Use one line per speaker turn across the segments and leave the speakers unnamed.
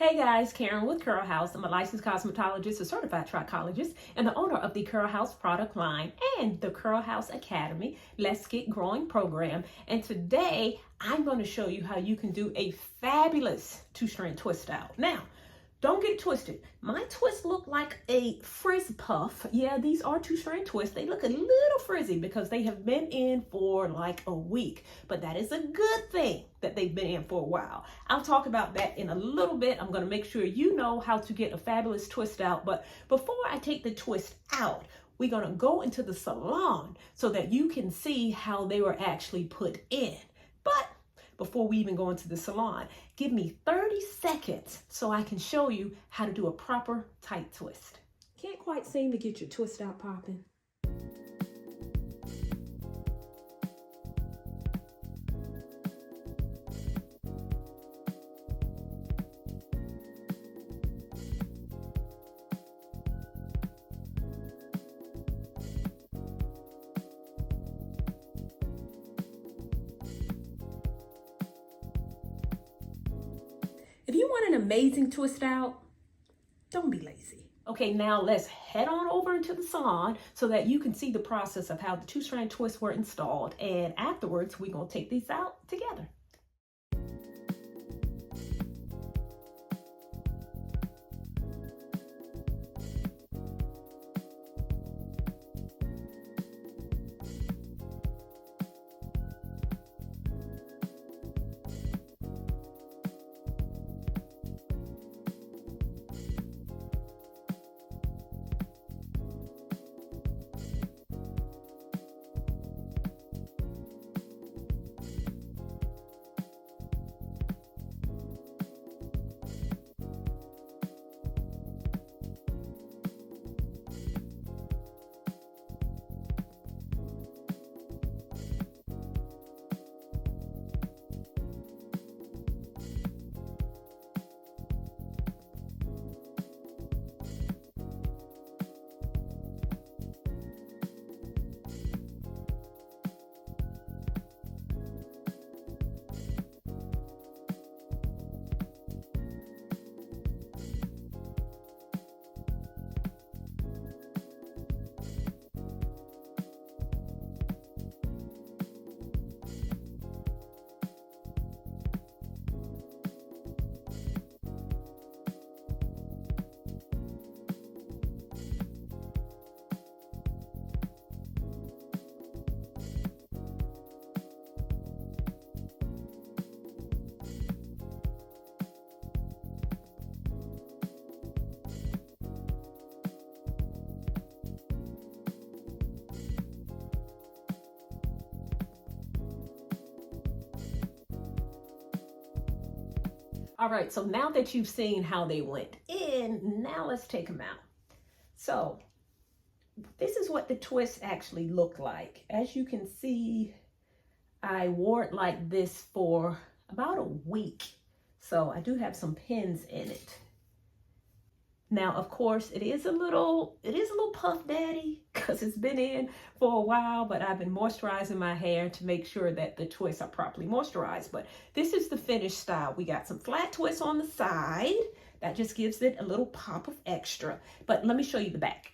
Hey guys, Karen with Curl House. I'm a licensed cosmetologist, a certified trichologist, and the owner of the Curl House product line and the Curl House Academy, Let's Get Growing program. And today I'm going to show you how you can do a fabulous two-strand twist out. Now, don't get it twisted. My twists look like a frizz puff. Yeah, these are two-strand twists. They look a little frizzy because they have been in for like a week, but that is a good thing that they've been in for a while. I'll talk about that in a little bit. I'm going to make sure you know how to get a fabulous twist out. But before I take the twist out, we're going to go into the salon so that you can see how they were actually put in. But before we even go into the salon, give me 30 seconds so I can show you how to do a proper tight twist. Can't quite seem to get your twist out popping. If you want an amazing twist out, don't be lazy. Okay, now let's head on over into the salon so that you can see the process of how the two-strand twists were installed. And afterwards, we're gonna take these out together. All right, so now that you've seen how they went in, now let's take them out. So this is what the twist actually looked like. As you can see, I wore it like this for about a week. So I do have some pins in it. Now, of course, it is a little puff daddy because it's been in for a while, but I've been moisturizing my hair to make sure that the twists are properly moisturized. But this is the finished style. We got some flat twists on the side. That just gives it a little pop of extra. But let me show you the back.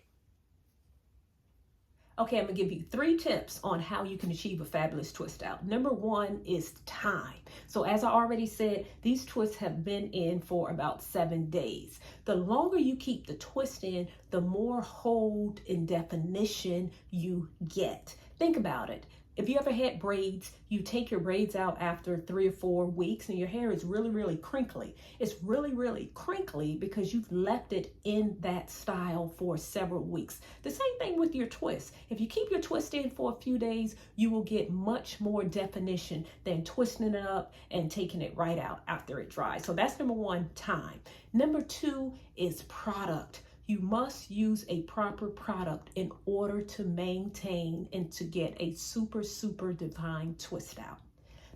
Okay, I'm gonna give you 3 tips on how you can achieve a fabulous twist out. Number 1 is time. So as I already said, these twists have been in for about 7 days. The longer you keep the twist in, the more hold and definition you get. Think about it. If you ever had braids, you take your braids out after 3 or 4 weeks and your hair is really crinkly. It's really crinkly because you've left it in that style for several weeks. The same thing with your twist. If you keep your twist in for a few days, you will get much more definition than twisting it up and taking it right out after it dries. So that's number 1, time. Number 2 is product. You must use a proper product in order to maintain and to get a super defined twist out.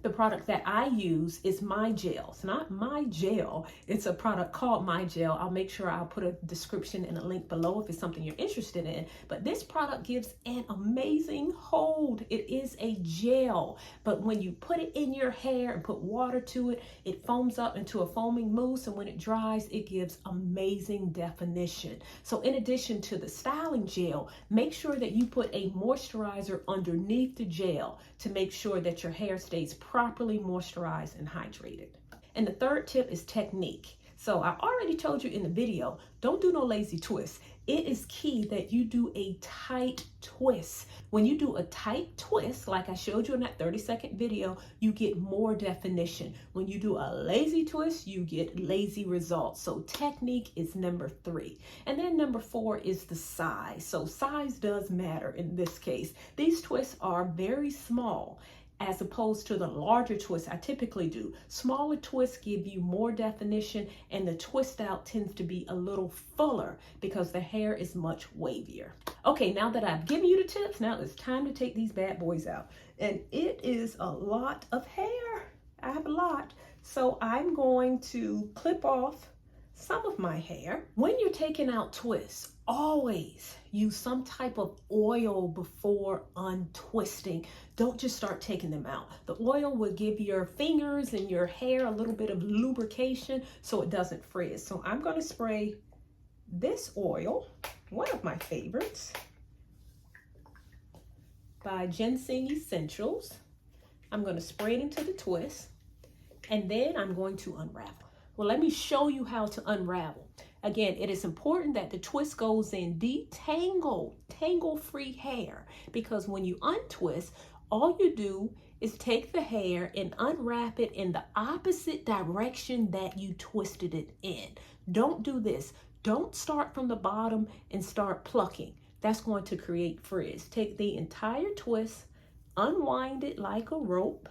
The product that I use is My Gel. It's not My Gel. It's a product called My Gel. I'll make sure I'll put a description and a link below if it's something you're interested in. But this product gives an amazing hold. It is a gel, but when you put it in your hair and put water to it, it foams up into a foaming mousse, and when it dries, it gives amazing definition. So in addition to the styling gel, make sure that you put a moisturizer underneath the gel to make sure that your hair stays properly moisturized and hydrated. And the third tip is technique. So I already told you in the video, don't do no lazy twists. It is key that you do a tight twist. When you do a tight twist, like I showed you in that 30-second video, you get more definition. When you do a lazy twist, you get lazy results. So technique is number 3. And then number 4 is the size. So size does matter in this case. These twists are very small, as opposed to the larger twists I typically do. Smaller twists give you more definition, and the twist out tends to be a little fuller because the hair is much wavier. Okay, now that I've given you the tips, now it's time to take these bad boys out. And it is a lot of hair. I have a lot. So I'm going to clip off some of my hair. When you're taking out twists, always use some type of oil before untwisting. Don't just start taking them out. The oil will give your fingers and your hair a little bit of lubrication so it doesn't frizz. So I'm going to spray this oil, one of my favorites, by Ginseng Essentials. I'm going to spray it into the twist, and then I'm going to unravel. Well, let me show you how to unravel. Again, it is important that the twist goes in detangled, tangle-free hair, because when you untwist, all you do is take the hair and unwrap it in the opposite direction that you twisted it in. Don't do this. Don't start from the bottom and start plucking. That's going to create frizz. Take the entire twist, unwind it like a rope.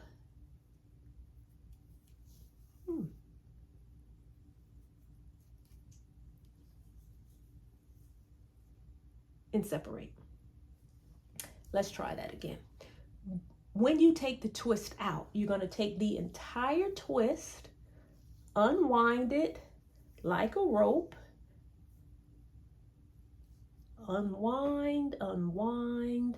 And separate. Let's try that again. When you take the twist out, you're going to take the entire twist, unwind it like a rope, unwind, unwind.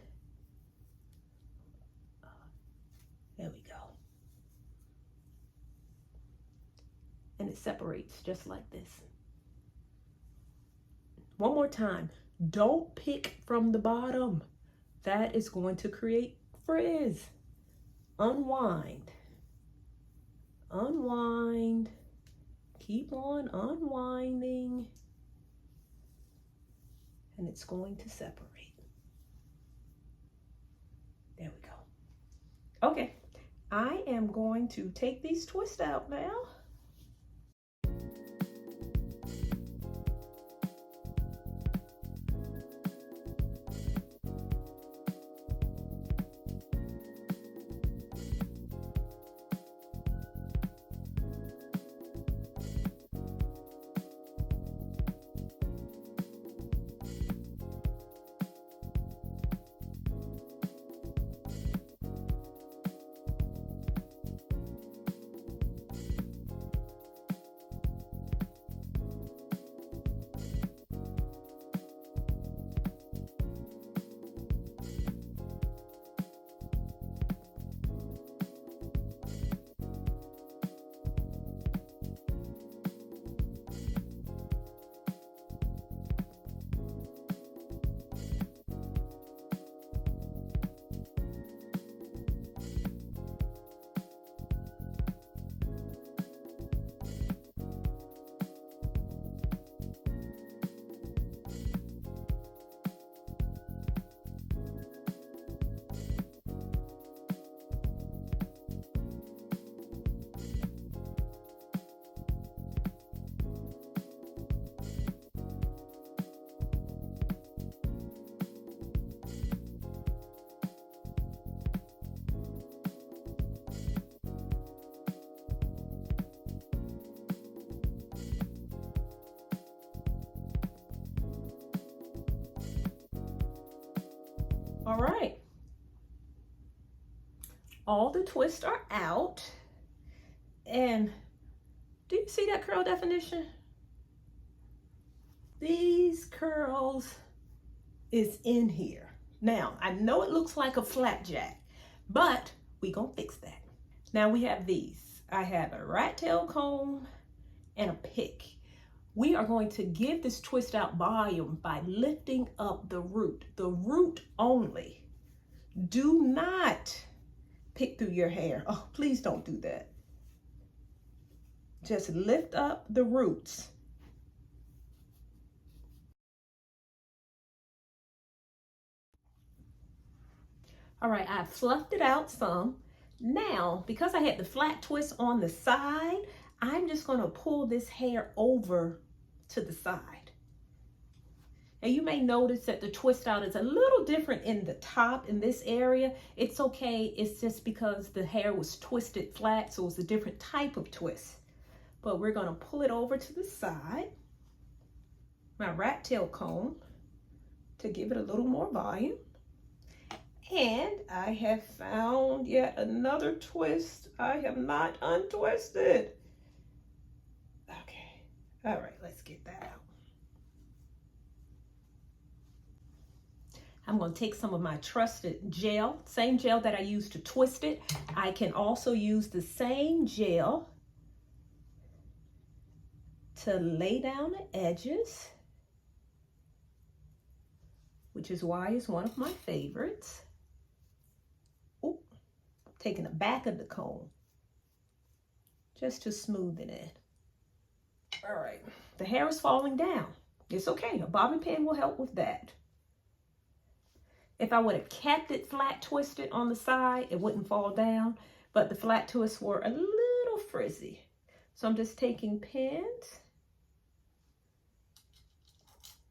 There we go. And it separates just like this. One more time. Don't pick from the bottom. That is going to create frizz. Unwind. Unwind. Keep on unwinding. And it's going to separate. There we go. Okay. I am going to take these twists out now. All all the twists are out. And do you see that curl definition? These curls is in here. Now, I know it looks like a flapjack, but we gonna fix that. Now we have these. I have a rat tail comb and a pick. We are going to give this twist out volume by lifting up the root only. Do not pick through your hair. Oh, please don't do that. Just lift up the roots. All right, I fluffed it out some. Now, because I had the flat twist on the side, I'm just gonna pull this hair over to the side. And you may notice that the twist out is a little different in the top in this area. It's okay, it's just because the hair was twisted flat, so it's a different type of twist. But we're gonna pull it over to the side. My rat tail comb to give it a little more volume. And I have found yet another twist I have not untwisted. Okay, all right, let's get that out. I'm going to take some of my trusted gel, same gel that I used to twist it. I can also use the same gel to lay down the edges, which is why it's one of my favorites. Ooh, taking the back of the comb just to smoothen it. All right, the hair is falling down. It's okay, a bobby pin will help with that. If I would have kept it flat twisted on the side, it wouldn't fall down, but the flat twists were a little frizzy. So I'm just taking pins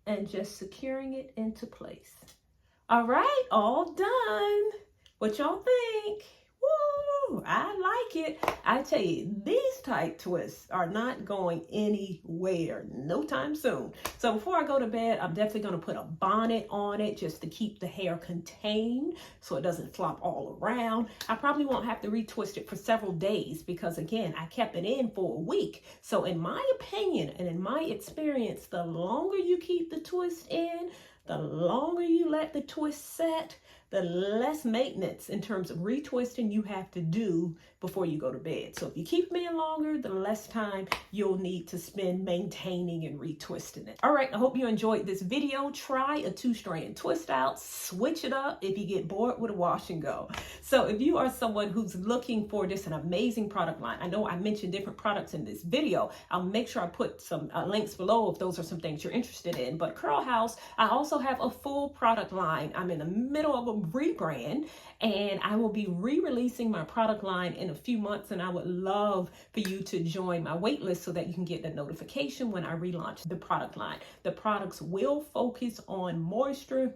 and just securing it into place. All right, all done. What y'all think? Woo, I like it. I tell you, these type twists are not going anywhere no time soon. So before I go to bed, I'm definitely going to put a bonnet on it just to keep the hair contained so it doesn't flop all around. I probably won't have to retwist it for several days because, again, I kept it in for a week. So in my opinion and in my experience, the longer you keep the twist in, the longer you let the twist set, the less maintenance in terms of retwisting you have to do before you go to bed. So if you keep them in longer, the less time you'll need to spend maintaining and retwisting it. All right, I hope you enjoyed this video. Try a 2-strand twist out, switch it up if you get bored with a wash and go. So if you are someone who's looking for just an amazing product line, I know I mentioned different products in this video. I'll make sure I put some links below if those are some things you're interested in. But Curl House, I also have a full product line. I'm in the middle of a rebrand and I will be re-releasing my product line in a few months, and I would love for you to join my wait list so that you can get the notification when I relaunch the product line. The products will focus on moisture,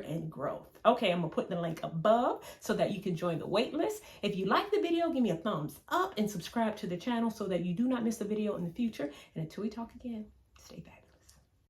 and growth. Okay, I'm gonna put the link above so that you can join the wait list. If you like the video, give me a thumbs up and subscribe to the channel so that you do not miss a video in the future. And until we talk again, stay back.